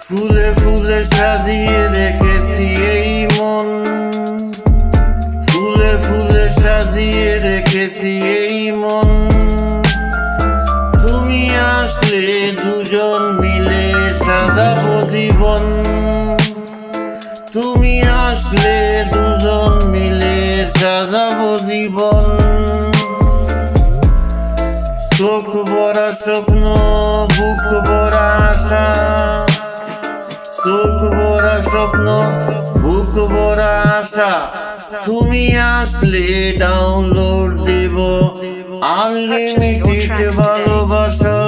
ফুলে ফুলে সাজিয়ে রেখেছি এই মন, ফুলে ফুলে সাজিয়ে রেখেছি এই মন। তুমি আসলে দুজন মিলে সাজাবো জীবন, তুমি আসলে দুজন মিলে সাজাবো জীবন। চোখ ভরা স্বপ্ন, বুক ভরা আশা, চোখ ভরা স্বপ্ন, বুক ভরা আশা। তুমি আসলে ডাউনলোড দেব আনলিমিটেড ভালোবাসা,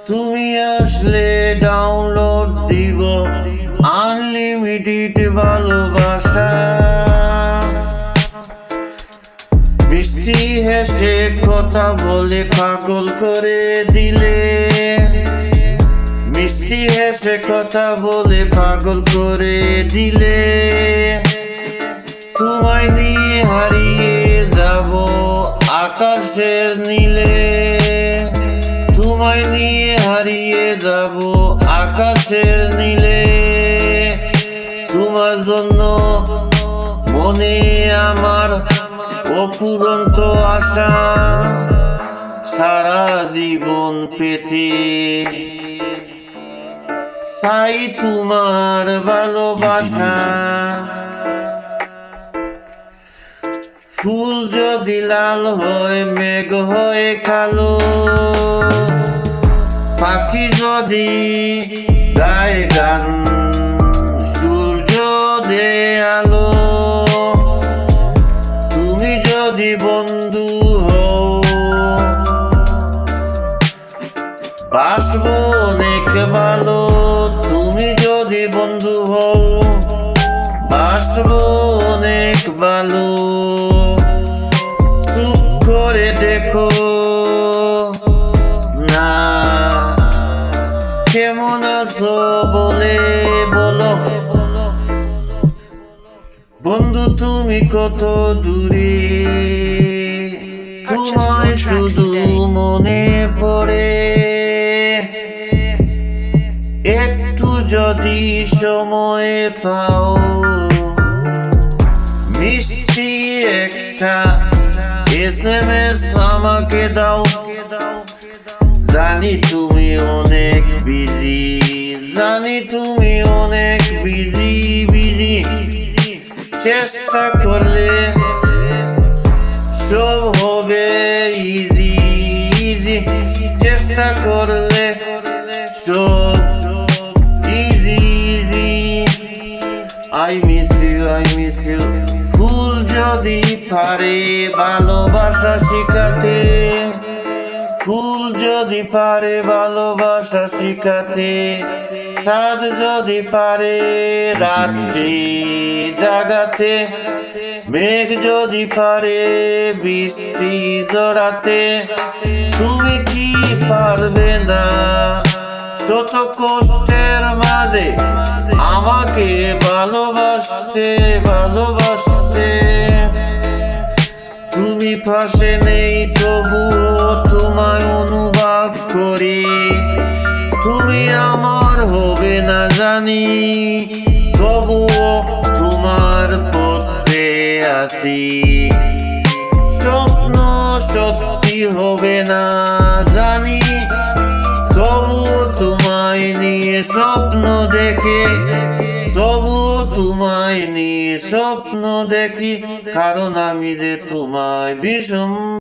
তুমি আসলে ডাউনলোড দিব আনলিমিটেড ভালোবাসা। মিষ্টি হেসে কথা বলে পাগল করে দিলে, মিষ্টি হেসে কথা বলে পাগল করে দিলে। তোমায় নিয়ে হারিয়ে যাব আকাশের নীলে, তোমায় নিয়ে হারিয়ে যাব আকাশের নীলে। তোমার জন্য মনে আমার অফুরন্ত আশা, সারা জীবন পেতে চাই তোমার ভালোবাসা। ফুল যদি লাল হয় মেঘ হয়ে কালো, পাখি যদি গায়ে গান সূর্য দে আলো। তুমি যদি বন্ধু হও বাসবো অনেক ভালো, তুমি যদি বন্ধু হও বাসবো অনেক ভালো। চুপ করে দেখো না কেমন আছো বলে বলো, বন্ধু তুমি কত দূরে, তোমায় শুধু মনে পড়ে। একটু যদি সময় পাও মিষ্টি একটা SMS আমাকে দাও। জানি তুমি অনেক বিজি, জানি তুমি অনেক বিজি বিজি। চেষ্টা করলে সব হবে ইজি ইজি, চেষ্টা করলে সব easy easy. I miss you, I miss you। ফুল যদি পারে ভালোবাসা শিখাতে, ফুল যদি পারে ভালোবাসা শিখাতে, সাজ যদি পারে রাতে জাগাতে, মেঘ যদি পারে বৃষ্টি জড়াতে। তুমি কি পারবে না শত কষ্টের মাঝে আমাকে ভালোবাসতে ভালোবাসতে? তুমি পাশে নেই তবুও তোমায় অনুভব করি, তুমি আমার হবে না জানি তবুও তোমার পথে আছি। স্বপ্ন সত্যি হবে না জানি তবুও তোমায় নিয়ে স্বপ্ন দেখে, তবুও তোমায় নিয়ে স্বপ্ন দেখি, কারণ আমি যে তোমায় ভীষণ